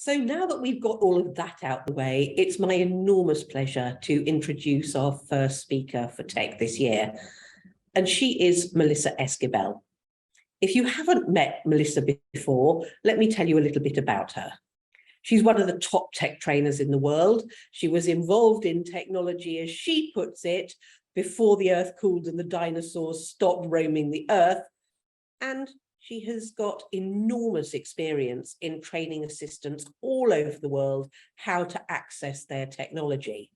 So now that we've got all of that out the way, it's my enormous pleasure to introduce our first speaker for Tech this year. And she is Melissa Esquibel. If you haven't met Melissa before, let me tell you a little bit about her. She's one of the top tech trainers in the world. She was involved in technology, as she puts it, before the earth cooled and the dinosaurs stopped roaming the earth. And she has got enormous experience in training assistants all over the world how to access their technology.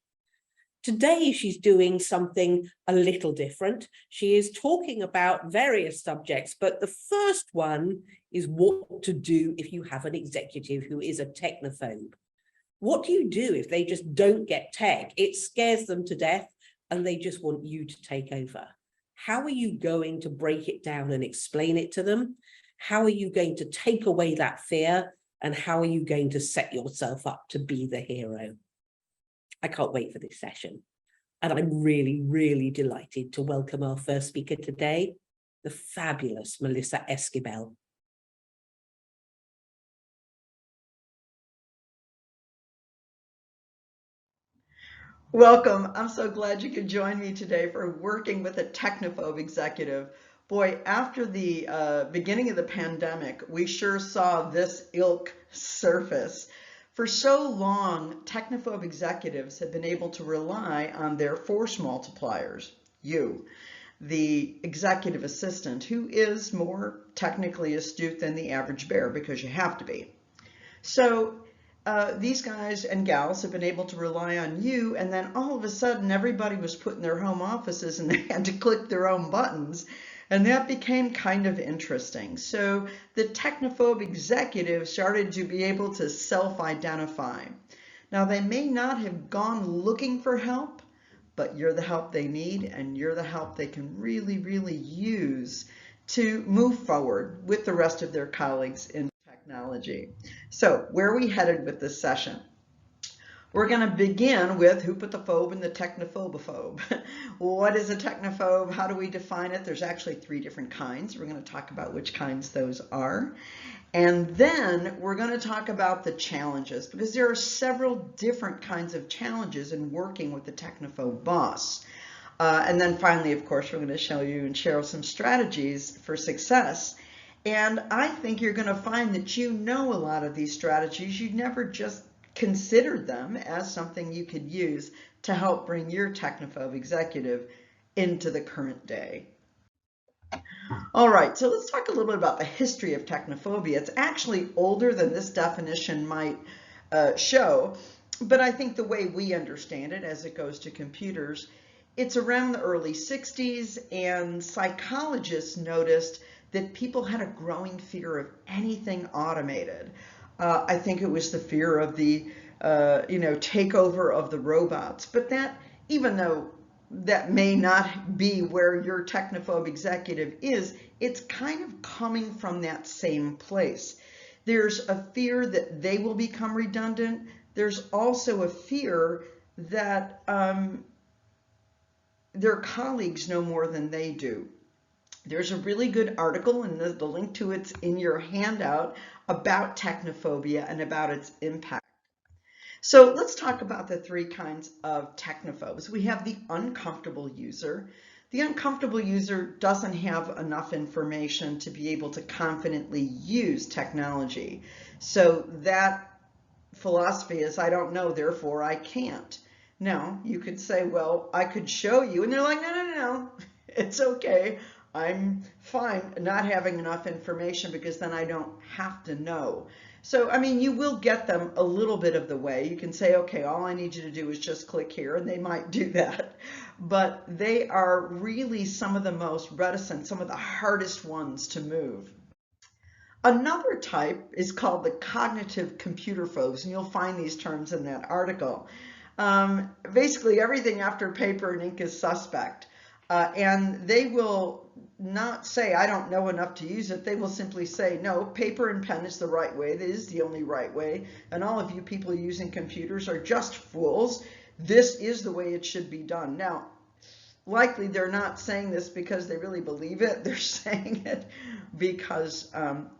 Today, she's doing something a little different. She is talking about various subjects, but the first one is what to do if you have an executive who is a technophobe. What do you do if they just don't get tech? It scares them to death and they just want you to take over. How are you going to break it down and explain it to them? How are you going to take away that fear? And how are you going to set yourself up to be the hero? I can't wait for this session. And I'm really, really delighted to welcome our first speaker today, the fabulous Melissa Esquibel. Welcome. I'm so glad you could join me today for working with a technophobe executive. Boy, after the beginning of the pandemic, we sure saw this ilk surface. For so long, technophobe executives have been able to rely on their force multipliers, you, the executive assistant, who is more technically astute than the average bear because you have to be. So these guys and gals have been able to rely on you, and then all of a sudden everybody was put in their home offices and they had to click their own buttons, and that became kind of interesting. So the technophobe executives started to be able to self-identify. Now, they may not have gone looking for help, but you're the help they need, and you're the help they can really, really use to move forward with the rest of their colleagues in technology. So where are we headed with this session? We're going to begin with who put the phobe in the technophobophobe. What is a technophobe? How do we define it? There's actually 3 different kinds. We're going to talk about which kinds those are. And then we're going to talk about the challenges, because there are several different kinds of challenges in working with the technophobe boss. And then finally, of course, we're going to show you and share some strategies for success. And I think you're going to find that you know a lot of these strategies. You never just considered them as something you could use to help bring your technophobe executive into the current day. All right, so let's talk a little bit about the history of technophobia. It's actually older than this definition might show, but I think the way we understand it as it goes to computers, it's around the early 60s, and psychologists noticed that people had a growing fear of anything automated. I think it was the fear of the takeover of the robots, but that, even though that may not be where your technophobe executive is, it's kind of coming from that same place. There's a fear that they will become redundant. There's also a fear that their colleagues know more than they do. There's a really good article, and the link to it's in your handout, about technophobia and about its impact. So let's talk about the 3 kinds of technophobes. We have the uncomfortable user. The uncomfortable user doesn't have enough information to be able to confidently use technology. So that philosophy is, I don't know, therefore I can't. Now, you could say, well, I could show you, and they're like, no, it's okay. I'm fine not having enough information because then I don't have to know. So, I mean, you will get them a little bit of the way. You can say, okay, all I need you to do is just click here, and they might do that. But they are really some of the most reticent, some of the hardest ones to move. Another type is called the cognitive computer phobes, and you'll find these terms in that article. Basically, everything after paper and ink is suspect. And they will not say, I don't know enough to use it. They will simply say, no, paper and pen is the right way. That is the only right way. And all of you people using computers are just fools. This is the way it should be done. Now, likely they're not saying this because they really believe it. They're saying it because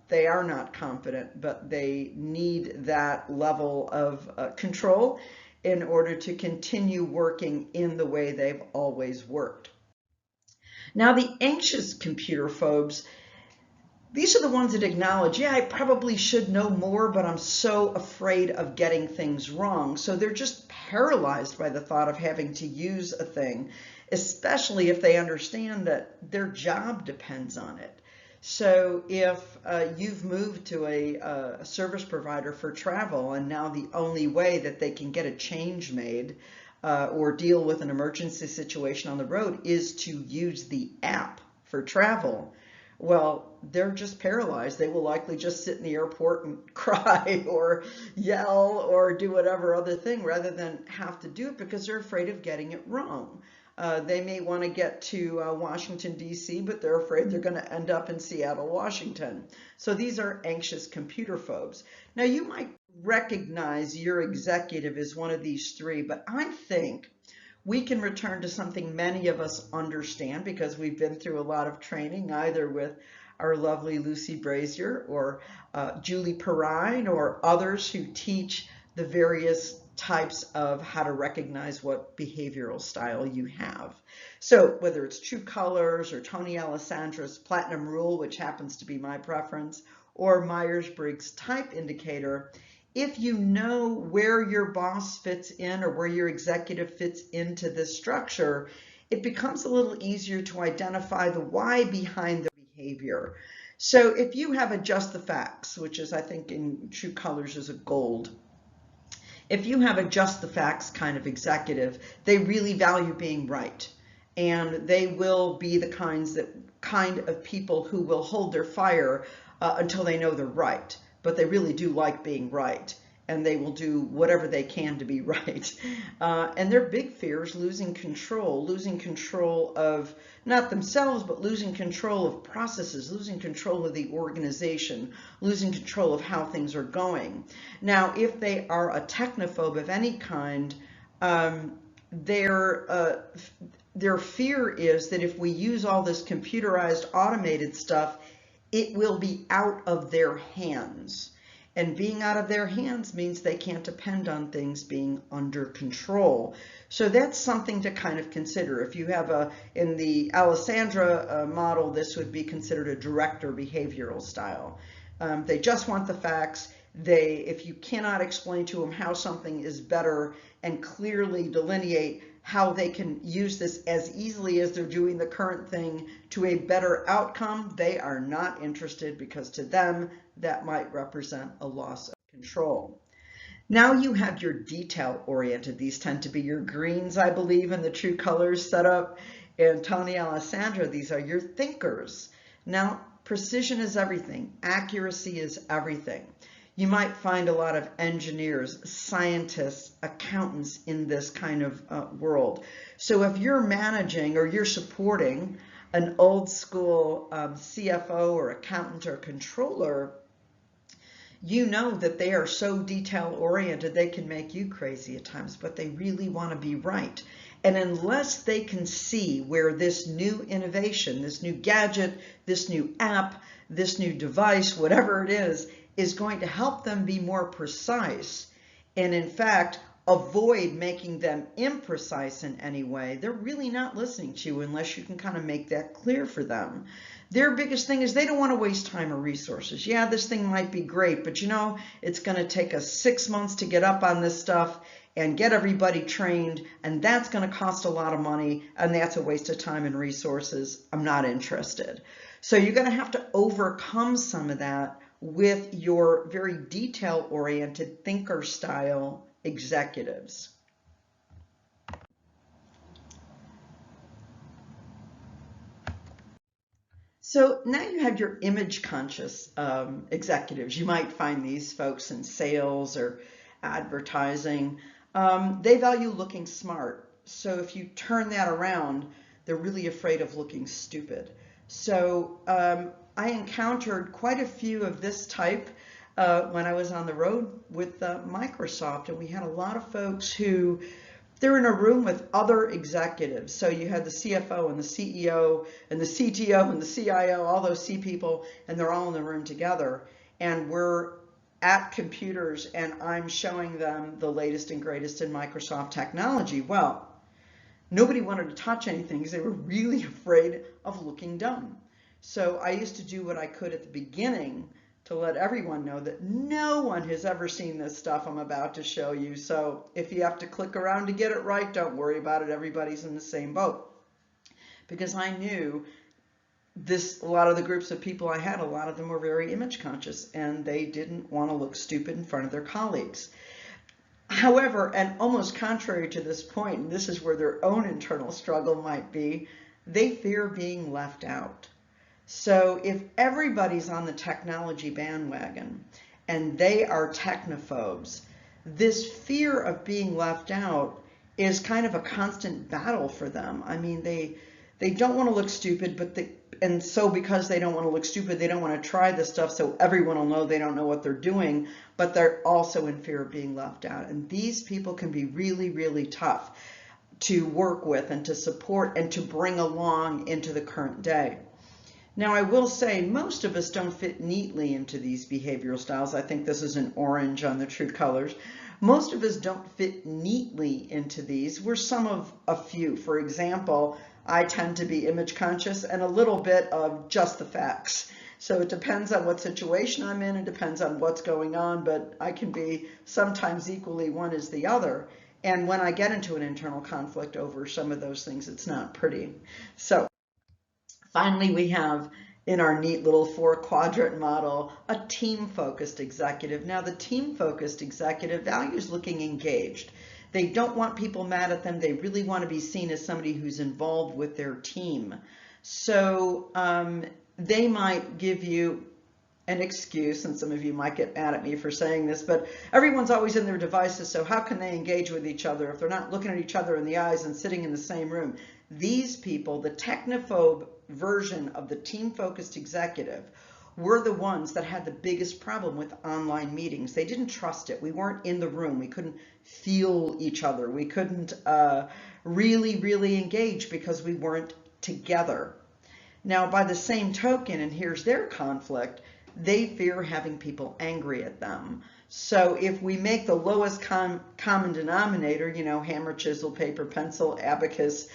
they are not confident, but they need that level of control in order to continue working in the way they've always worked. Now, the anxious computer phobes, these are the ones that acknowledge, yeah, I probably should know more, but I'm so afraid of getting things wrong. So they're just paralyzed by the thought of having to use a thing, especially if they understand that their job depends on it. So if you've moved to a service provider for travel, and now the only way that they can get a change made or deal with an emergency situation on the road is to use the app for travel, well, they're just paralyzed. They will likely just sit in the airport and cry or yell or do whatever other thing rather than have to do it because they're afraid of getting it wrong. They may want to get to Washington, D.C., but they're afraid they're going to end up in Seattle, Washington. So these are anxious computer phobes. Now, you might recognize your executive as one of these three, but I think we can return to something many of us understand because we've been through a lot of training, either with our lovely Lucy Brazier or Julie Perrine or others who teach the various types of how to recognize what behavioral style you have. So whether it's True Colors or Tony Alessandra's Platinum Rule, which happens to be my preference, or Myers-Briggs Type Indicator, if you know where your boss fits in or where your executive fits into this structure, it becomes a little easier to identify the why behind the behavior. So if you have a just the facts, which is I think in True Colors is a gold, if you have a just the facts kind of executive, they really value being right. And they will be the kind of people who will hold their fire until they know they're right. But they really do like being right. And they will do whatever they can to be right. And their big fear is losing control of not themselves, but losing control of processes, losing control of the organization, losing control of how things are going. Now, if they are a technophobe of any kind, their fear is that if we use all this computerized, automated stuff, it will be out of their hands. And being out of their hands means they can't depend on things being under control. So that's something to kind of consider. If you have in the Alessandra model, this would be considered a director behavioral style. They just want the facts. If you cannot explain to them how something is better and clearly delineate how they can use this as easily as they're doing the current thing to a better outcome, they are not interested because to them, that might represent a loss of control. Now you have your detail-oriented. These tend to be your greens, I believe, in the True Colors setup. And Tony Alessandra, these are your thinkers. Now, precision is everything. Accuracy is everything. You might find a lot of engineers, scientists, accountants in this kind of world. So if you're managing or you're supporting an old school CFO or accountant or controller, you know that they are so detail oriented they can make you crazy at times, but they really want to be right. And unless they can see where this new innovation, this new gadget, this new app, this new device, whatever it is going to help them be more precise and in fact avoid making them imprecise in any way, they're really not listening to you unless you can kind of make that clear for them. Their biggest thing is they don't want to waste time or resources. Yeah, this thing might be great, but you know, it's going to take us 6 months to get up on this stuff and get everybody trained, and that's going to cost a lot of money, and that's a waste of time and resources. I'm not interested. So you're going to have to overcome some of that with your very detail-oriented thinker style executives. So now you have your image conscious executives. You might find these folks in sales or advertising. They value looking smart. So if you turn that around, they're really afraid of looking stupid. So I encountered quite a few of this type when I was on the road with Microsoft, and we had a lot of folks who they're in a room with other executives. So you had the CFO and the CEO and the CTO and the CIO, all those C people, and they're all in the room together. And we're at computers and I'm showing them the latest and greatest in Microsoft technology. Well, nobody wanted to touch anything because they were really afraid of looking dumb. So I used to do what I could at the beginning to let everyone know that no one has ever seen this stuff I'm about to show you. So if you have to click around to get it right, don't worry about it. Everybody's in the same boat. Because I knew a lot of the groups of people I had, a lot of them were very image conscious and they didn't want to look stupid in front of their colleagues. However, and almost contrary to this point, and this is where their own internal struggle might be, they fear being left out. So if everybody's on the technology bandwagon and they are technophobes, this fear of being left out is kind of a constant battle for them. I mean, they don't want to look stupid, and so because they don't want to look stupid, they don't want to try this stuff so everyone will know they don't know what they're doing, but they're also in fear of being left out. And these people can be really, really tough to work with and to support and to bring along into the current day. Now, I will say most of us don't fit neatly into these behavioral styles. I think this is an orange on the true colors. Most of us don't fit neatly into these. We're some of a few. For example, I tend to be image conscious and a little bit of just the facts. So it depends on what situation I'm in, it depends on what's going on, but I can be sometimes equally one as the other. And when I get into an internal conflict over some of those things, it's not pretty. So finally, we have in our neat little 4-quadrant model, a team-focused executive. Now, the team-focused executive values looking engaged. They don't want people mad at them. They really want to be seen as somebody who's involved with their team. So they might give you an excuse, and some of you might get mad at me for saying this, but everyone's always in their devices, so how can they engage with each other if they're not looking at each other in the eyes and sitting in the same room? These people, the technophobe version of the team-focused executive, were the ones that had the biggest problem with online meetings. They didn't trust it. We weren't in the room. We couldn't feel each other. We couldn't really engage because we weren't together. Now, by the same token, and here's their conflict, they fear having people angry at them. So if we make the lowest common denominator, you know, hammer, chisel, paper, pencil, abacus,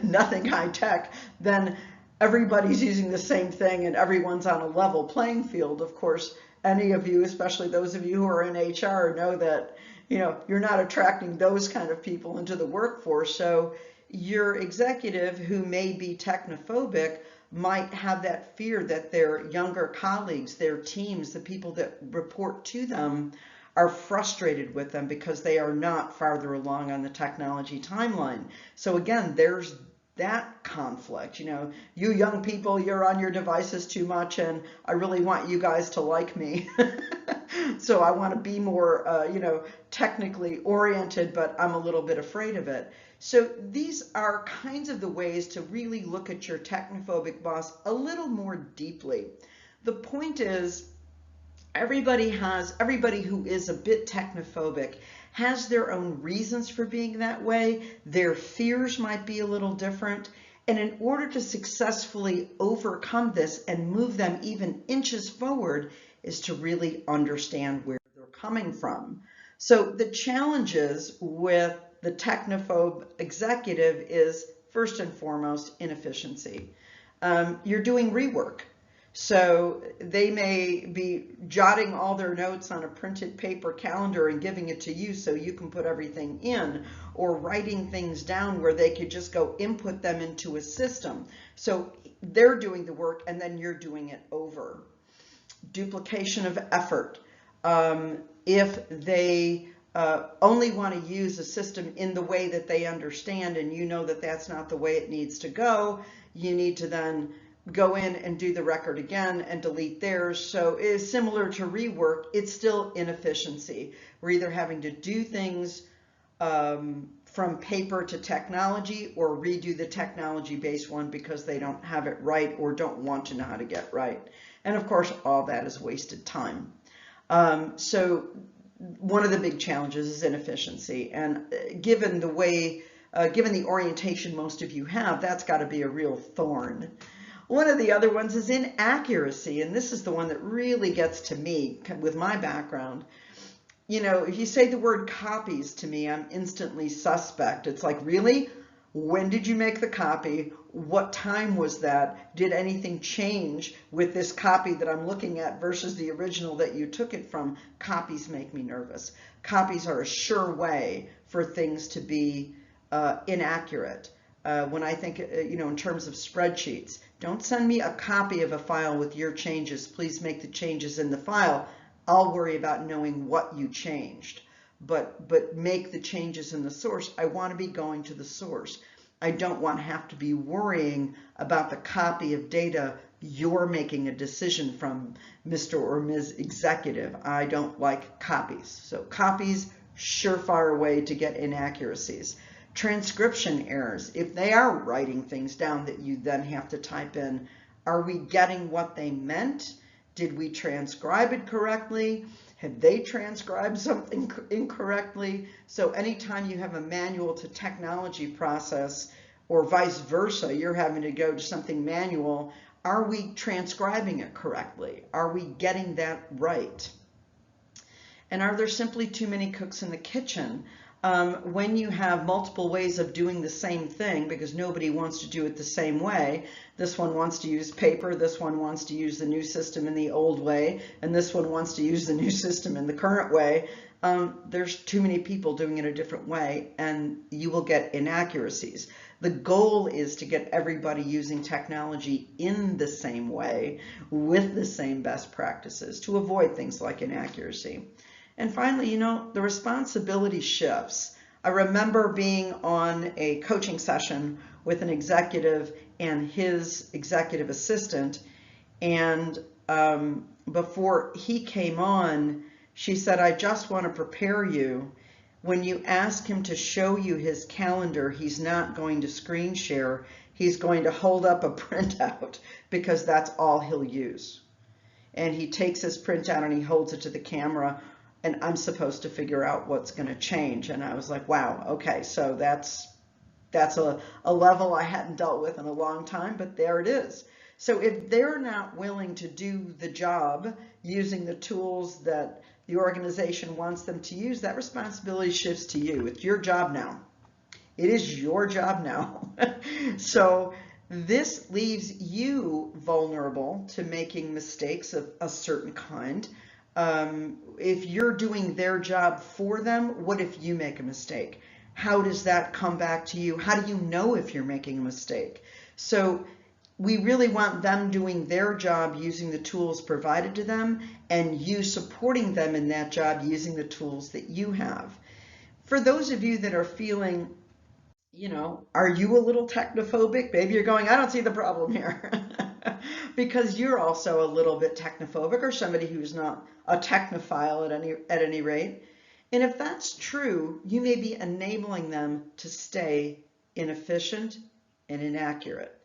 nothing high tech, then everybody's using the same thing and everyone's on a level playing field. Of course, any of you, especially those of you who are in HR, know that, you know, you're not attracting those kind of people into the workforce. So your executive who may be technophobic might have that fear that their younger colleagues, their teams, the people that report to them are frustrated with them because they are not farther along on the technology timeline. So again, there's that conflict. You know, you young people, you're on your devices too much and I really want you guys to like me. So I want to be more, you know, technically oriented, but I'm a little bit afraid of it. So these are kinds of the ways to really look at your technophobic boss a little more deeply. The point is, everybody who is a bit technophobic has their own reasons for being that way. Their fears might be a little different. And in order to successfully overcome this and move them even inches forward is to really understand where they're coming from. So the challenges with the technophobe executive is first and foremost inefficiency. You're doing rework. So they may be jotting all their notes on a printed paper calendar and giving it to you so you can put everything in, or writing things down where they could just go input them into a system. So they're doing the work and then you're doing it over. Duplication of effort. If they only want to use a system in the way that they understand and you know that that's not the way it needs to go, you need to then go in and do the record again and delete theirs. So it is similar to rework. It's still inefficiency. We're either having to do things from paper to technology or redo the technology-based one because they don't have it right or don't want to know how to get right. And of course, all that is wasted time. So one of the big challenges is inefficiency. And given the orientation most of you have, that's got to be a real thorn. One of the other ones is inaccuracy, and this is the one that really gets to me with my background. You know, if you say the word copies to me, I'm instantly suspect. It's like, really? When did you make the copy? What time was that? Did anything change with this copy that I'm looking at versus the original that you took it from? Copies make me nervous. Copies are a sure way for things to be inaccurate. When I think, in terms of spreadsheets, don't send me a copy of a file with your changes. Please make the changes in the file. I'll worry about knowing what you changed, but make the changes in the source. I want to be going to the source. I don't want to have to be worrying about the copy of data you're making a decision from, Mr. or Ms. Executive. I don't like copies. So copies, surefire way to get inaccuracies. Transcription errors, if they are writing things down that you then have to type in, are we getting what they meant? Did we transcribe it correctly? Have they transcribed something incorrectly? So anytime you have a manual to technology process or vice versa, you're having to go to something manual, are we transcribing it correctly? Are we getting that right? And are there simply too many cooks in the kitchen? When you have multiple ways of doing the same thing, because nobody wants to do it the same way, this one wants to use paper, this one wants to use the new system in the old way, and this one wants to use the new system in the current way, there's too many people doing it a different way, and you will get inaccuracies. The goal is to get everybody using technology in the same way, with the same best practices, to avoid things like inaccuracy. And finally, the responsibility shifts. I remember being on a coaching session with an executive and his executive assistant, and before he came on, she said, I just want to prepare you. When you ask him to show you his calendar, he's not going to screen share. He's going to hold up a printout because that's all he'll use. And he takes his printout and he holds it to the camera, and I'm supposed to figure out what's going to change. And I was like, wow, okay, so that's a level I hadn't dealt with in a long time, but there it is. So if they're not willing to do the job using the tools that the organization wants them to use, that responsibility shifts to you. It's your job now. It is your job now. So this leaves you vulnerable to making mistakes of a certain kind. If you're doing their job for them, what if you make a mistake? How does that come back to you? How do you know if you're making a mistake? So we really want them doing their job using the tools provided to them, and you supporting them in that job using the tools that you have. For those of you that are feeling, are you a little technophobic? Maybe you're going, I don't see the problem here. Because you're also a little bit technophobic, or somebody who's not a technophile at any rate. And if that's true, you may be enabling them to stay inefficient and inaccurate.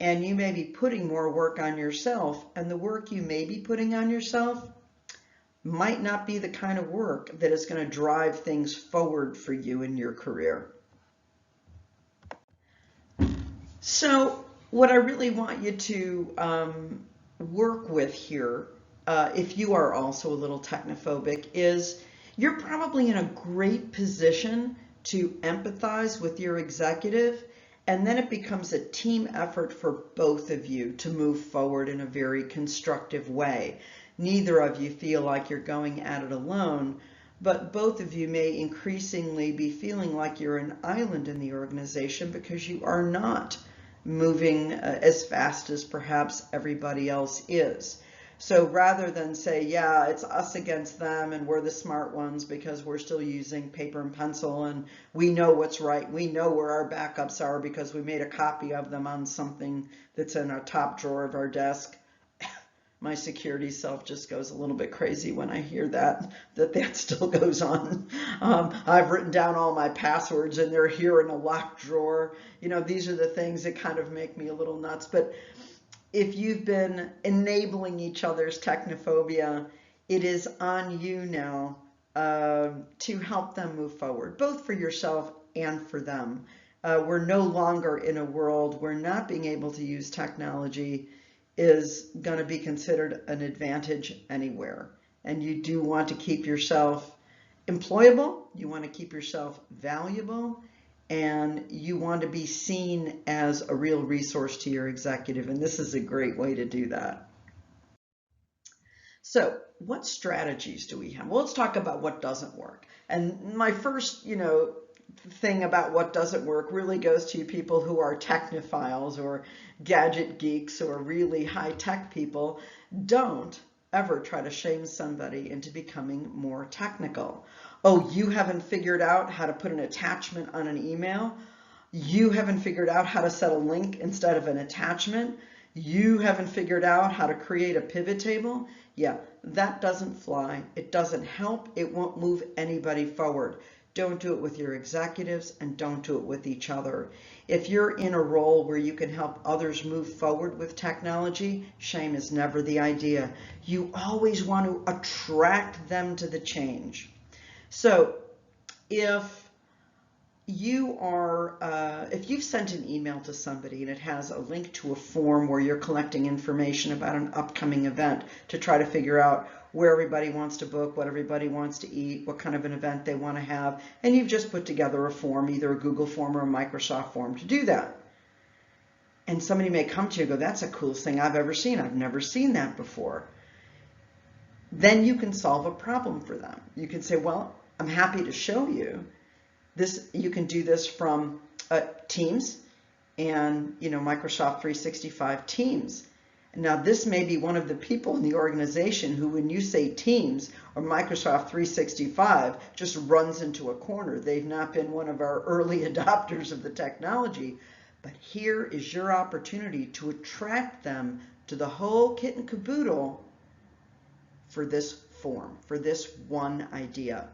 And you may be putting more work on yourself, and the work you may be putting on yourself might not be the kind of work that is going to drive things forward for you in your career. So what I really want you to work with here, if you are also a little technophobic, is you're probably in a great position to empathize with your executive, and then it becomes a team effort for both of you to move forward in a very constructive way. Neither of you feel like you're going at it alone, but both of you may increasingly be feeling like you're an island in the organization because you are not moving as fast as perhaps everybody else is. So rather than say, yeah, it's us against them and we're the smart ones because we're still using paper and pencil and we know what's right, we know where our backups are because we made a copy of them on something that's in our top drawer of our desk. My security self just goes a little bit crazy when I hear that still goes on. I've written down all my passwords and they're here in a locked drawer. These are the things that kind of make me a little nuts. But if you've been enabling each other's technophobia, it is on you now to help them move forward, both for yourself and for them. We're no longer in a world where not being able to use technology is going to be considered an advantage anywhere. And you do want to keep yourself employable, you want to keep yourself valuable, and you want to be seen as a real resource to your executive. And this is a great way to do that. So what strategies do we have? Well, let's talk about what doesn't work. And my first, thing about what doesn't work really goes to people who are technophiles or gadget geeks or really high-tech people. Don't ever try to shame somebody into becoming more technical. Oh, you haven't figured out how to put an attachment on an email? You haven't figured out how to set a link instead of an attachment? You haven't figured out how to create a pivot table? Yeah, that doesn't fly. It doesn't help. It won't move anybody forward. Don't do it with your executives, and don't do it with each other. If you're in a role where you can help others move forward with technology, shame is never the idea. You always want to attract them to the change. So if you've sent an email to somebody and it has a link to a form where you're collecting information about an upcoming event to try to figure out where everybody wants to book, what everybody wants to eat, what kind of an event they want to have, and you've just put together a form, either a Google form or a Microsoft form to do that. And somebody may come to you and go, that's the coolest thing I've ever seen. I've never seen that before. Then you can solve a problem for them. You can say, well, I'm happy to show you this. You can do this from Teams and Microsoft 365 Teams. Now this may be one of the people in the organization who, when you say Teams or Microsoft 365, just runs into a corner. They've not been one of our early adopters of the technology, but here is your opportunity to attract them to the whole kit and caboodle for this form, for this one idea.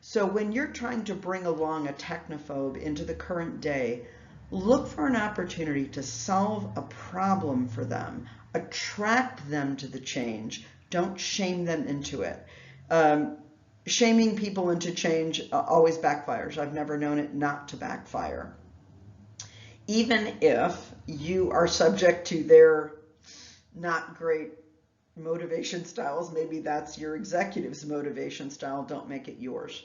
So when you're trying to bring along a technophobe into the current day, look for an opportunity to solve a problem for them, attract them to the change. Don't shame them into it. Shaming people into change always backfires. I've never known it not to backfire. Even if you are subject to their not great motivation styles, maybe that's your executive's motivation style, don't make it yours,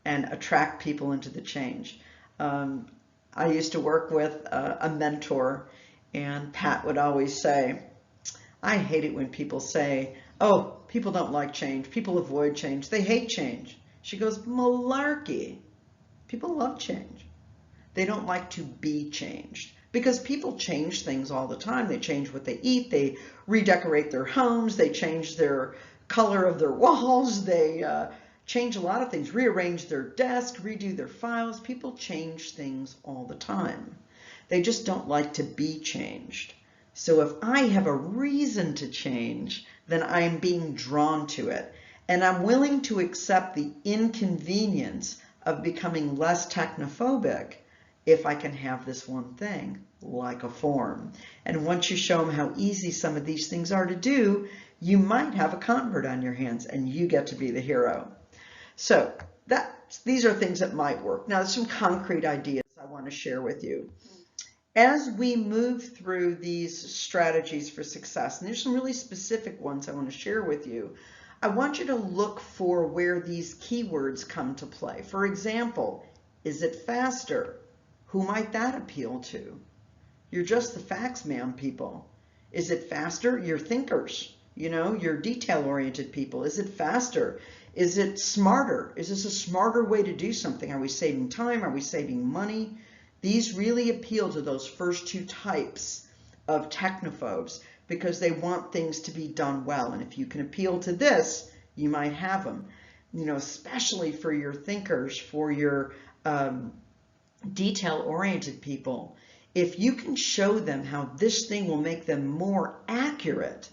and attract people into the change. I used to work with a mentor, and Pat would always say, I hate it when people say, oh, people don't like change, people avoid change, they hate change. She goes, malarkey. People love change. They don't like to be changed, because people change things all the time. They change what they eat, they redecorate their homes, they change their color of their walls, they change a lot of things, rearrange their desk, redo their files. People change things all the time. They just don't like to be changed. So if I have a reason to change, then I am being drawn to it. And I'm willing to accept the inconvenience of becoming less technophobic if I can have this one thing, like a form. And once you show them how easy some of these things are to do, you might have a convert on your hands and you get to be the hero. So these are things that might work. Now, there's some concrete ideas I want to share with you. As we move through these strategies for success, and there's some really specific ones I want to share with you, I want you to look for where these keywords come to play. For example, is it faster? Who might that appeal to? You're just the facts man people. Is it faster? Your thinkers, your detail-oriented people. Is it faster? Is it smarter? Is this a smarter way to do something? Are we saving time? Are we saving money? These really appeal to those first two types of technophobes because they want things to be done well. And if you can appeal to this, you might have them. Especially for your thinkers, for your detail-oriented people. If you can show them how this thing will make them more accurate,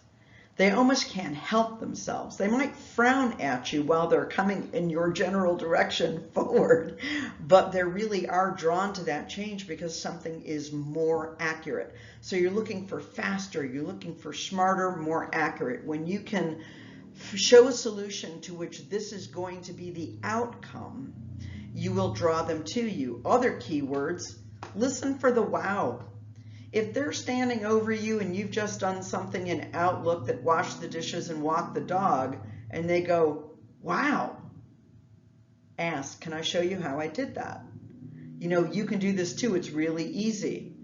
they almost can't help themselves. They might frown at you while they're coming in your general direction forward, but they really are drawn to that change because something is more accurate. So you're looking for faster, you're looking for smarter, more accurate. When you can show a solution to which this is going to be the outcome, you will draw them to you. Other keywords, listen for the wow. If they're standing over you and you've just done something in Outlook that washed the dishes and walked the dog, and they go, wow, ask, can I show you how I did that? You know, you can do this too. It's really easy.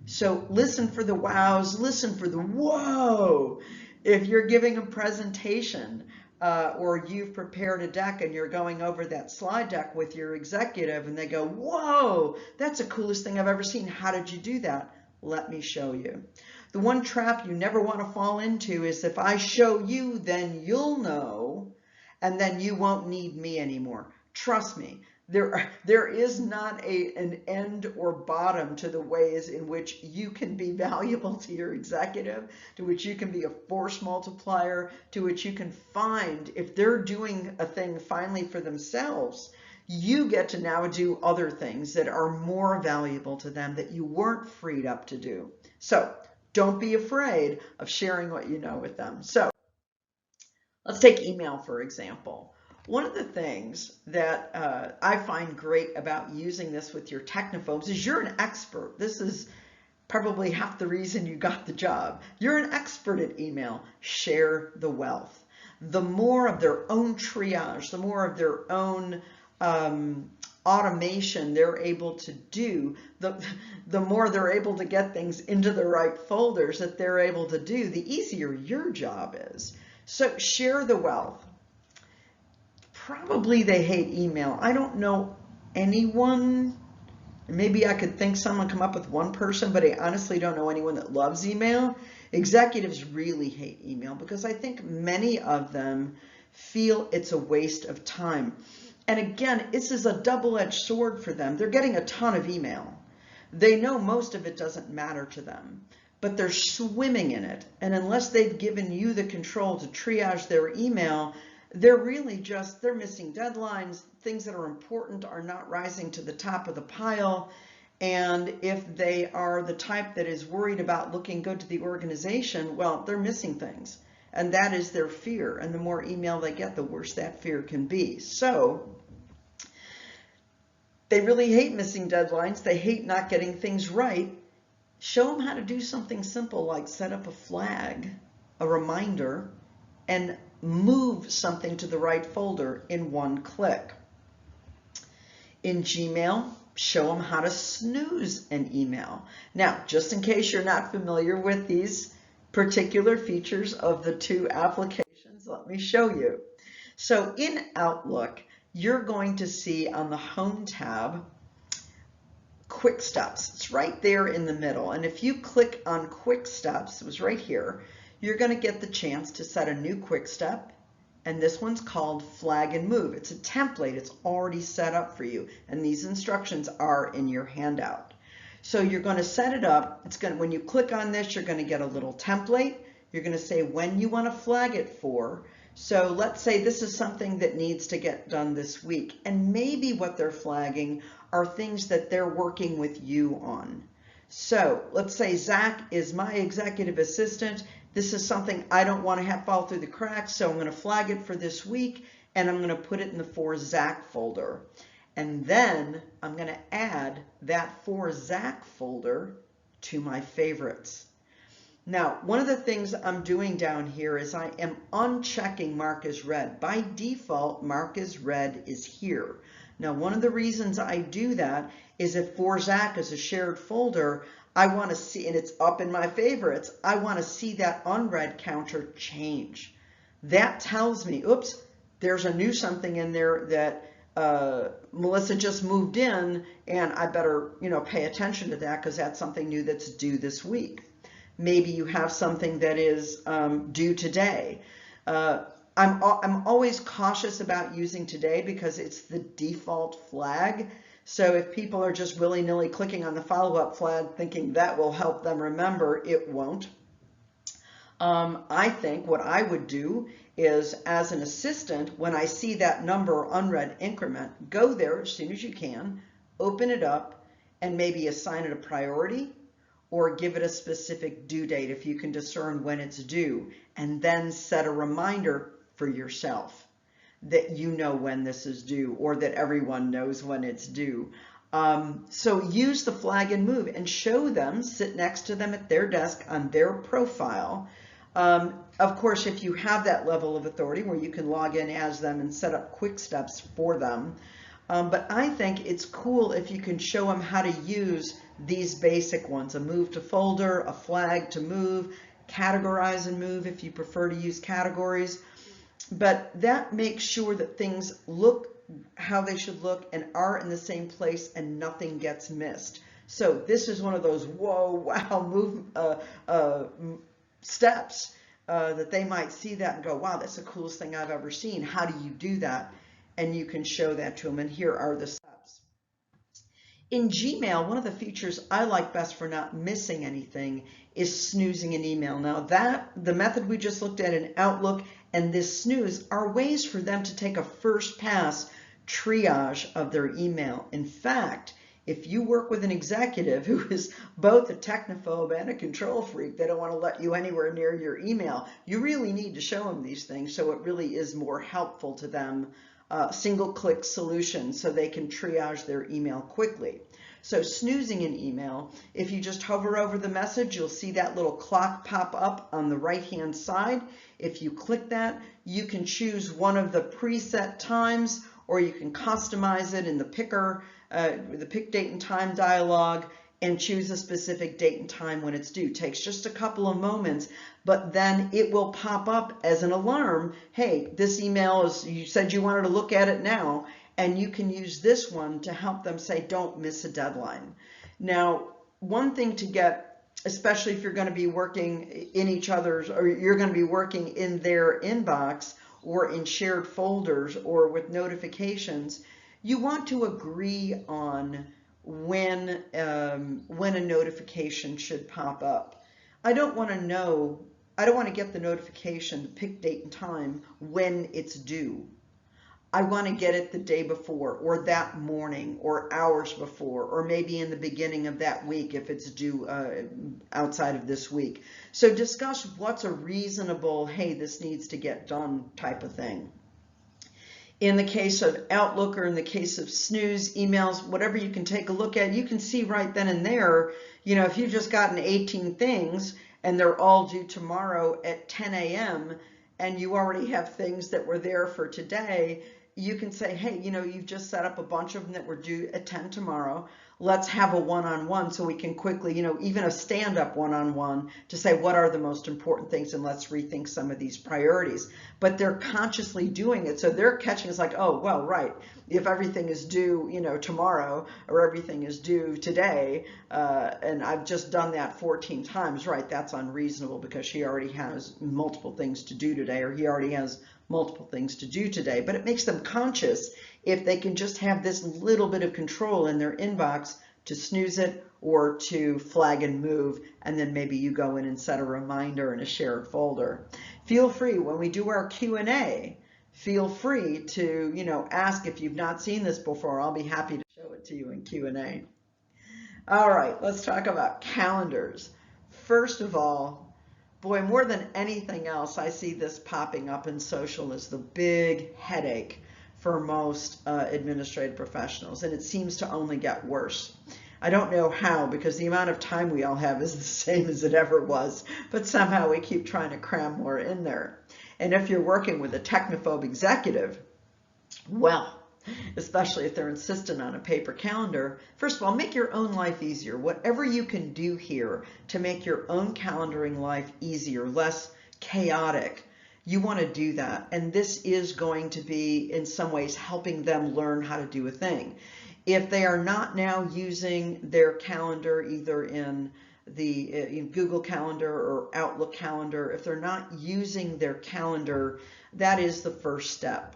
So listen for the wows, listen for the whoa. If you're giving a presentation or you've prepared a deck and you're going over that slide deck with your executive and they go, whoa, that's the coolest thing I've ever seen. How did you do that? Let me show you. The one trap you never want to fall into is if I show you, then you'll know, and then you won't need me anymore. Trust me, there is not an end or bottom to the ways in which you can be valuable to your executive, to which you can be a force multiplier, to which you can find, if they're doing a thing finally for themselves, you get to now do other things that are more valuable to them that you weren't freed up to do. So don't be afraid of sharing what you know with them. So let's take email, for example. One of the things that I find great about using this with your technophobes is you're an expert. This is probably half the reason you got the job. You're an expert at email. Share the wealth. The more of their own triage, the more of their own automation they're able to do, the more they're able to get things into the right folders that they're able to do, the easier your job is. So share the wealth. Probably they hate email. I don't know anyone, maybe I could think someone come up with one person, but I honestly don't know anyone that loves email. Executives really hate email because I think many of them feel it's a waste of time. And again, this is a double-edged sword for them. They're getting a ton of email. They know most of it doesn't matter to them, but they're swimming in it. And unless they've given you the control to triage their email, they're really just, they're missing deadlines. Things that are important are not rising to the top of the pile. And if they are the type that is worried about looking good to the organization, well, they're missing things. And that is their fear. And the more email they get, the worse that fear can be. So they really hate missing deadlines. They hate not getting things right. Show them how to do something simple like set up a flag, a reminder, and move something to the right folder in one click. In Gmail, show them how to snooze an email. Now, just in case you're not familiar with these particular features of the two applications, let me show you. So in Outlook, you're going to see on the Home tab, Quick Steps. It's right there in the middle. And if you click on Quick Steps, it was right here, you're going to get the chance to set a new quick step. And this one's called Flag and Move. It's a template. It's already set up for you. And these instructions are in your handout. So you're going to set it up. It's going to, when you click on this, you're going to get a little template. You're going to say when you want to flag it for. So let's say this is something that needs to get done this week. And maybe what they're flagging are things that they're working with you on. So let's say Zach is my executive assistant. This is something I don't want to have fall through the cracks, so I'm going to flag it for this week, and I'm going to put it in the For Zach folder. And then I'm going to add that For Zach folder to my favorites. Now, one of the things I'm doing down here is I am unchecking Mark as read. By default, Mark as read is here. Now, one of the reasons I do that is if For Zach is a shared folder, I want to see, and it's up in my favorites, I want to see that unread counter change. That tells me, oops, there's a new something in there that Melissa just moved in, and I better, pay attention to that because that's something new that's due this week. Maybe you have something that is due today. I'm always cautious about using today because it's the default flag. So if people are just willy-nilly clicking on the follow-up flag thinking that will help them remember, it won't. I think what I would do is, as an assistant, when I see that number unread increment, go there as soon as you can, open it up, and maybe assign it a priority or give it a specific due date if you can discern when it's due, and then set a reminder for yourself, that you know when this is due, or that everyone knows when it's due. So use the flag and move and show them, sit next to them at their desk on their profile. Of course, if you have that level of authority where you can log in as them and set up quick steps for them. But I think it's cool if you can show them how to use these basic ones: a move to folder, a flag to move, categorize and move if you prefer to use categories. But that makes sure that things look how they should look and are in the same place and nothing gets missed. So this is one of those whoa, wow, move steps that they might see that and go, wow, that's the coolest thing I've ever seen. How do you do that? And you can show that to them, and here are the steps. In Gmail, one of the features I like best for not missing anything is snoozing an email. Now the method we just looked at in Outlook and this snooze are ways for them to take a first pass triage of their email. In fact, if you work with an executive who is both a technophobe and a control freak, they don't want to let you anywhere near your email, you really need to show them these things so it really is more helpful to them. Single-click solution so they can triage their email quickly. So snoozing an email, if you just hover over the message, you'll see that little clock pop up on the right-hand side. If you click that, you can choose one of the preset times, or you can customize it in the picker, the pick date and time dialog, and choose a specific date and time when it's due. It takes just a couple of moments, but then it will pop up as an alarm. Hey, this email is, you said you wanted to look at it now, and you can use this one to help them say, don't miss a deadline. Now, one thing to get, especially if you're going to be working in each other's, or you're going to be working in their inbox or in shared folders or with notifications, you want to agree on when a notification should pop up. I don't want to get the notification, the pick date and time when it's due. I want to get it the day before, or that morning, or hours before, or maybe in the beginning of that week if it's due outside of this week. So discuss what's a reasonable, hey, this needs to get done type of thing. In the case of Outlook, or in the case of snooze emails, whatever you can take a look at, you can see right then and there, you know, if you've just gotten 18 things and they're all due tomorrow at 10 a.m. and you already have things that were there for today, you can say, hey, you know, you've just set up a bunch of them that were due at 10 tomorrow. Let's have a one-on-one so we can quickly, you know, even a stand-up one-on-one to say what are the most important things, and let's rethink some of these priorities. But they're consciously doing it. So they're catching us like, oh, well, right. If everything is due, you know, tomorrow, or everything is due today, and I've just done that 14 times, right, that's unreasonable because she already has multiple things to do today, or he already has multiple things to do today. But it makes them conscious if they can just have this little bit of control in their inbox to snooze it or to flag and move, and then maybe you go in and set a reminder in a shared folder. Feel free, when we do our Q&A, feel free to, you know, ask if you've not seen this before. I'll be happy to show it to you in Q&A. All right, let's talk about calendars. First of all, boy, more than anything else, I see this popping up in social as the big headache for most administrative professionals, and it seems to only get worse. I don't know how, because the amount of time we all have is the same as it ever was, but somehow we keep trying to cram more in there. And if you're working with a technophobe executive, well, especially if they're insistent on a paper calendar, first of all, make your own life easier. Whatever you can do here to make your own calendaring life easier, less chaotic, you want to do that. And this is going to be, in some ways, helping them learn how to do a thing. If they are not now using their calendar, either in the Google Calendar or Outlook Calendar, if they're not using their calendar, that is the first step.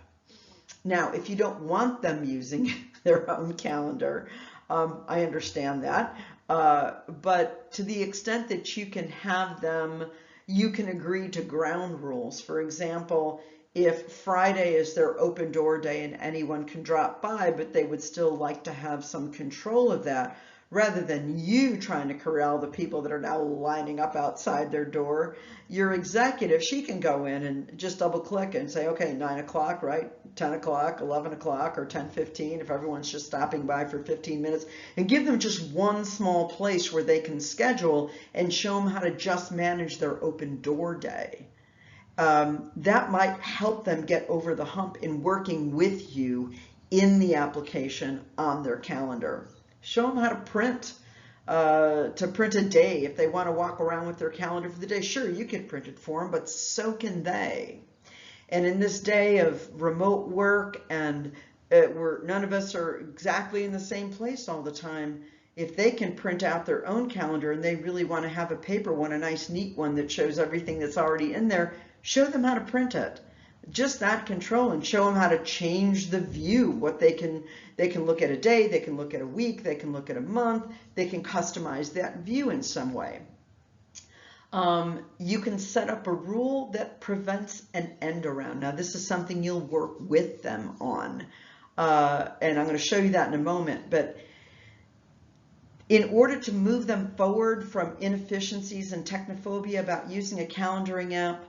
Now, if you don't want them using their own calendar, I understand that. But to the extent that you can have them, you can agree to ground rules. For example, if Friday is their open door day and anyone can drop by, but they would still like to have some control of that, rather than you trying to corral the people that are now lining up outside their door. Your executive, she can go in and just double click and say, okay, 9 o'clock, right? 10 o'clock, 11 o'clock, or 10:15 if everyone's just stopping by for 15 minutes, and give them just one small place where they can schedule and show them how to just manage their open door day. That might help them get over the hump in working with you in the application on their calendar. Show them how to print a day. If they want to walk around with their calendar for the day, sure, you can print it for them, but so can they. And in this day of remote work and where none of us are exactly in the same place all the time, if they can print out their own calendar and they really want to have a paper one, a nice neat one that shows everything that's already in there, show them how to print it. Just that control, and show them how to change the view. What they can look at a day, they can look at a week, they can look at a month, they can customize that view in some way. You can set up a rule that prevents an end around. Now, this is something you'll work with them on, and I'm going to show you that in a moment. But in order to move them forward from inefficiencies and technophobia about using a calendaring app,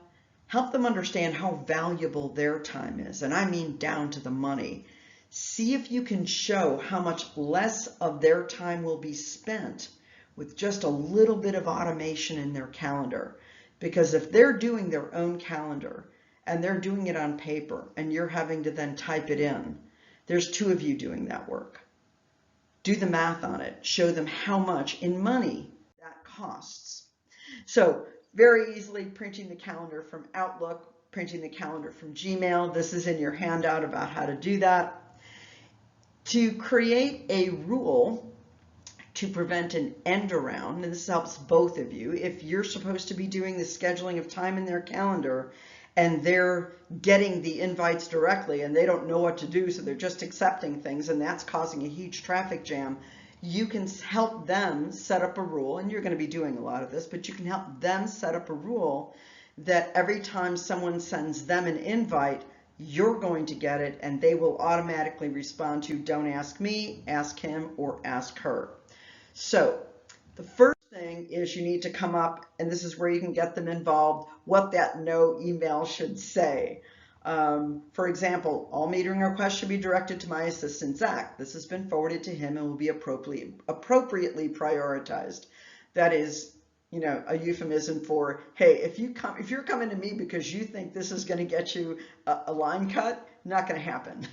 help them understand how valuable their time is, and I mean down to the money. See if you can show how much less of their time will be spent with just a little bit of automation in their calendar. Because if they're doing their own calendar and they're doing it on paper and you're having to then type it in, there's two of you doing that work. Do the math on it. Show them how much in money that costs. So very easily printing the calendar from Outlook, printing the calendar from Gmail. This is in your handout about how to do that. To create a rule to prevent an end around, and this helps both of you. If you're supposed to be doing the scheduling of time in their calendar and they're getting the invites directly and they don't know what to do, so they're just accepting things, and that's causing a huge traffic jam, you can help them set up a rule, and you're going to be doing a lot of this, but you can help them set up a rule that every time someone sends them an invite, you're going to get it, and they will automatically respond to, don't ask me, ask him, or ask her. So the first thing is you need to come up, and this is where you can get them involved, what that no email should say. For example, all metering requests should be directed to my assistant, Zach. This has been forwarded to him and will be appropriately prioritized. That is, you know, a euphemism for, hey, if you're coming to me because you think this is going to get you a line cut, not going to happen.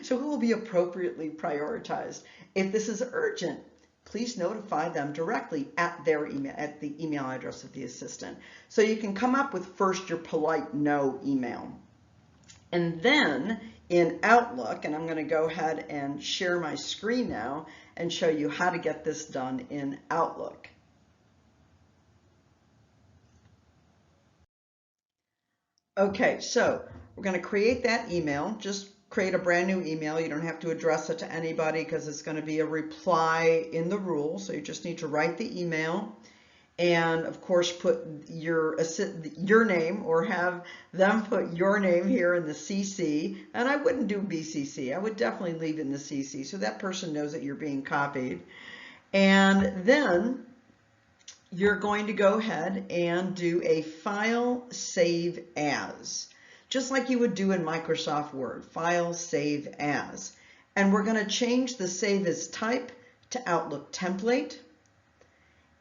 So it will be appropriately prioritized. If this is urgent, please notify them directly at their email, at the email address of the assistant. So you can come up with first your polite no email. And then in Outlook, and I'm going to go ahead and share my screen now and show you how to get this done in Outlook. Okay, so we're going to create that email. Just create a brand new email. You don't have to address it to anybody because it's going to be a reply in the rule. So you just need to write the email and of course put your name, or have them put your name here in the CC. And I wouldn't do BCC. I would definitely leave it in the CC so that person knows that you're being copied. And then you're going to go ahead and do a file save as, just like you would do in Microsoft Word, file save as. And we're going to change the save as type to Outlook template.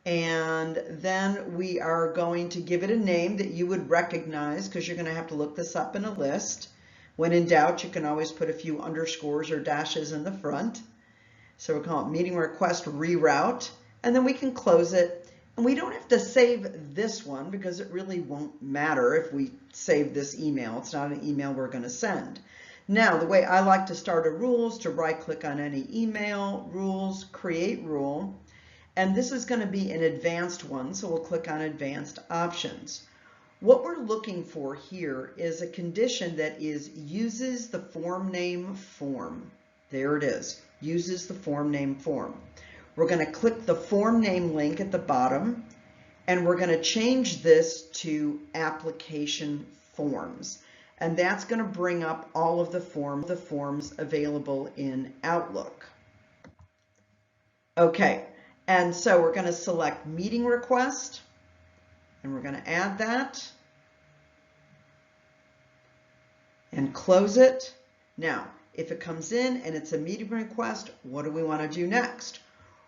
And then we are going to give it a name that you would recognize, because you're going to have to look this up in a list. When in doubt, you can always put a few underscores or dashes in the front. So we'll call it meeting request reroute, and then we can close it. And we don't have to save this one because it really won't matter if we save this email. It's not an email we're going to send. Now, the way I like to start a rule is to right-click on any email, rules, create rule. And this is going to be an advanced one, so we'll click on advanced options. What we're looking for here is a condition that uses the form name form. There it is, uses the form name form. We're going to click the form name link at the bottom, and we're going to change this to application forms. And that's going to bring up all of the forms available in Outlook. Okay, and so we're going to select meeting request, and we're going to add that and close it. Now, if it comes in and it's a meeting request, what do we want to do next?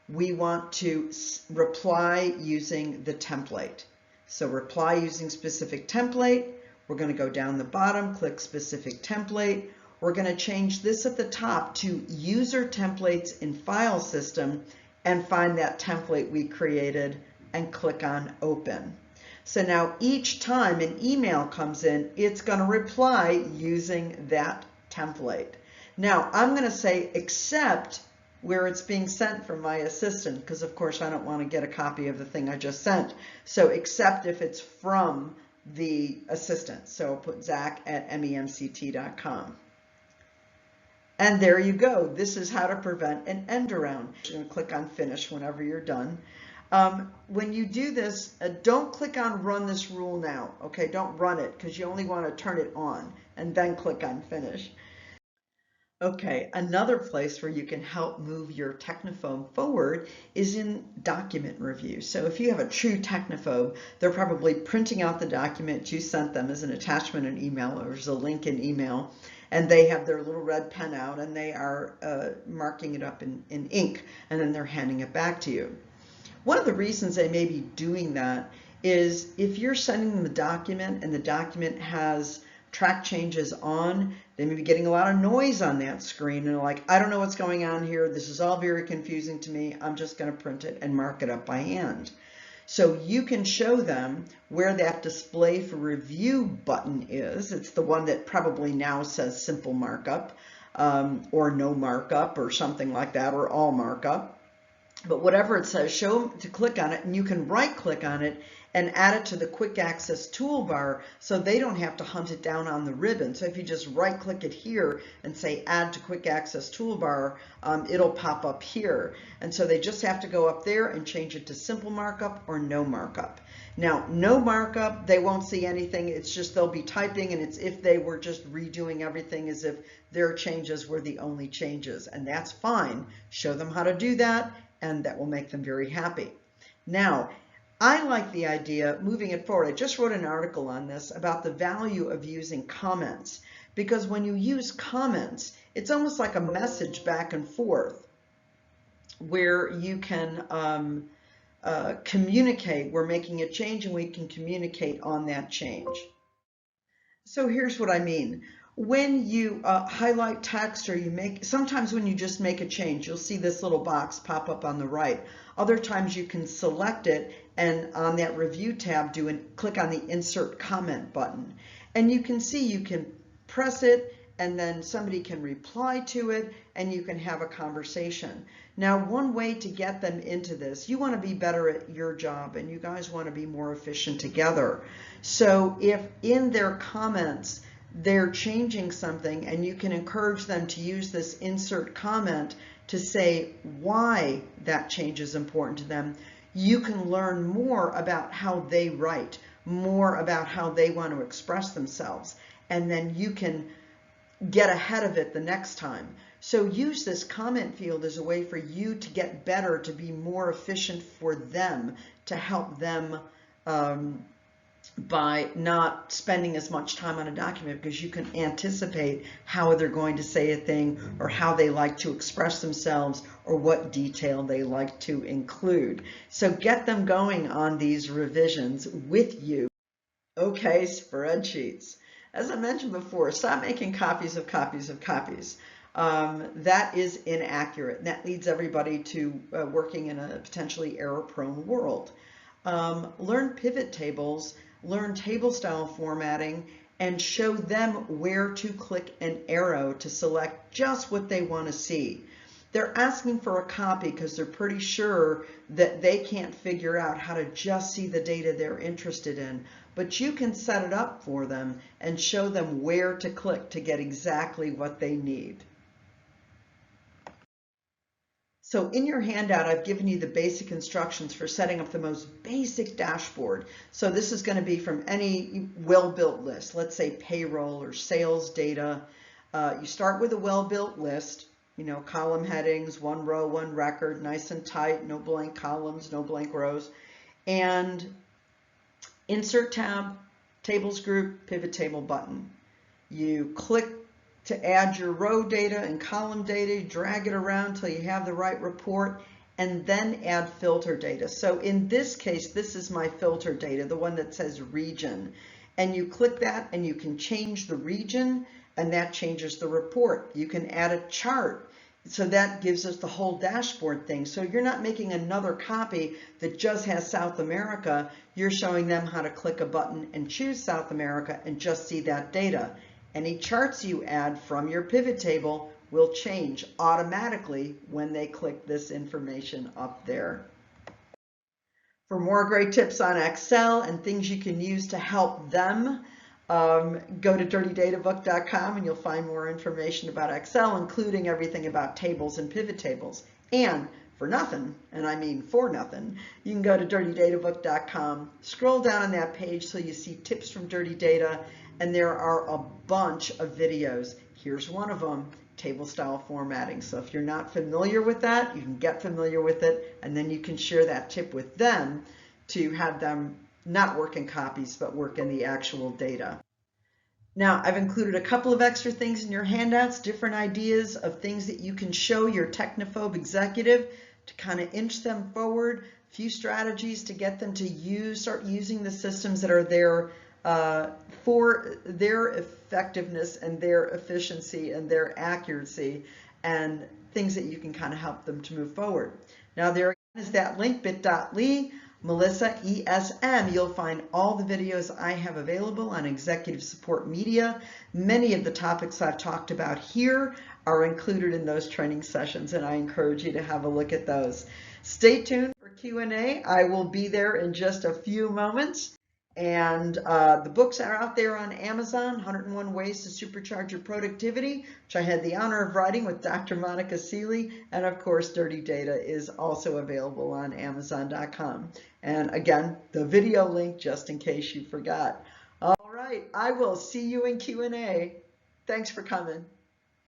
We want to reply using the template. So reply using specific template. We're going to go down the bottom, click specific template. We're going to change this at the top to user templates in file system and find that template we created and click on open. So now each time an email comes in, it's going to reply using that template. Now I'm going to say accept where it's being sent from my assistant, because of course I don't want to get a copy of the thing I just sent. So accept if it's from the assistant. So I'll put zach@memct.com. And there you go. This is how to prevent an end around. You're going to click on finish whenever you're done. When you do this, don't click on run this rule now. Okay, don't run it because you only want to turn it on and then click on finish. Okay, another place where you can help move your technophobe forward is in document review. So if you have a true technophobe, they're probably printing out the document you sent them as an attachment in email, or as a link in email, and they have their little red pen out and they are marking it up in ink, and then they're handing it back to you. One of the reasons they may be doing that is if you're sending them the document and the document has track changes on, they may be getting a lot of noise on that screen and they're like, I don't know what's going on here. This is all very confusing to me. I'm just going to print it and mark it up by hand. So you can show them where that display for review button is. It's the one that probably now says simple markup or no markup or something like that, or all markup. But whatever it says, show them to click on it, and you can right click on it and add it to the quick access toolbar so they don't have to hunt it down on the ribbon. So if you just right click it here and say add to quick access toolbar, it'll pop up here. And so they just have to go up there and change it to simple markup or no markup. Now, no markup, they won't see anything. It's just they'll be typing, and it's if they were just redoing everything as if their changes were the only changes. And that's fine. Show them how to do that, and that will make them very happy. Now, I like the idea, moving it forward, I just wrote an article on this about the value of using comments, because when you use comments, it's almost like a message back and forth where you can communicate. We're making a change and we can communicate on that change. So here's what I mean. When you highlight text, or sometimes when you just make a change, you'll see this little box pop up on the right. Other times you can select it and on that review tab click on the insert comment button. And you can see you can press it and then somebody can reply to it and you can have a conversation. Now, one way to get them into this, you want to be better at your job and you guys want to be more efficient together. So if in their comments they're changing something, and you can encourage them to use this insert comment to say why that change is important to them, you can learn more about how they write, more about how they want to express themselves, and then you can get ahead of it the next time. So use this comment field as a way for you to get better, to be more efficient for them, to help them by not spending as much time on a document, because you can anticipate how they're going to say a thing, or how they like to express themselves, or what detail they like to include. So get them going on these revisions with you. Okay, spreadsheets. As I mentioned before, stop making copies of copies of copies. That is inaccurate. That leads everybody to working in a potentially error-prone world. Learn pivot tables, learn table style formatting, and show them where to click an arrow to select just what they want to see. They're asking for a copy because they're pretty sure that they can't figure out how to just see the data they're interested in, but you can set it up for them and show them where to click to get exactly what they need. So in your handout, I've given you the basic instructions for setting up the most basic dashboard. So this is going to be from any well-built list, let's say payroll or sales data. You start with a well-built list. You know, column headings, one row, one record, nice and tight, no blank columns, no blank rows. And insert tab, tables group, pivot table button. You click to add your row data and column data, drag it around till you have the right report, and then add filter data. So in this case, this is my filter data, the one that says region. And you click that and you can change the region, and that changes the report. You can add a chart. So that gives us the whole dashboard thing. So you're not making another copy that just has South America. You're showing them how to click a button and choose South America and just see that data. Any charts you add from your pivot table will change automatically when they click this information up there. For more great tips on Excel and things you can use to help them, go to dirtydatabook.com and you'll find more information about Excel, including everything about tables and pivot tables. And for nothing, and I mean for nothing, you can go to dirtydatabook.com, scroll down on that page so you see tips from Dirty Data, and there are a bunch of videos. Here's one of them, table style formatting. So if you're not familiar with that, you can get familiar with it, and then you can share that tip with them to have them not work in copies, but work in the actual data. Now, I've included a couple of extra things in your handouts, different ideas of things that you can show your technophobe executive to kind of inch them forward, a few strategies to get them to start using the systems that are there for their effectiveness and their efficiency and their accuracy, and things that you can kind of help them to move forward. Now, there is that link, bit.ly, Melissa ESM. You'll find all the videos I have available on executive support media. Many of the topics I've talked about here are included in those training sessions, and I encourage you to have a look at those. Stay tuned for Q&A. I will be there in just a few moments. And the books are out there on Amazon, 101 Ways to Supercharge Your Productivity, which I had the honor of writing with Dr. Monica Seeley. And of course, Dirty Data is also available on Amazon.com. And again, the video link, just in case you forgot. All right, I will see you in Q&A. Thanks for coming.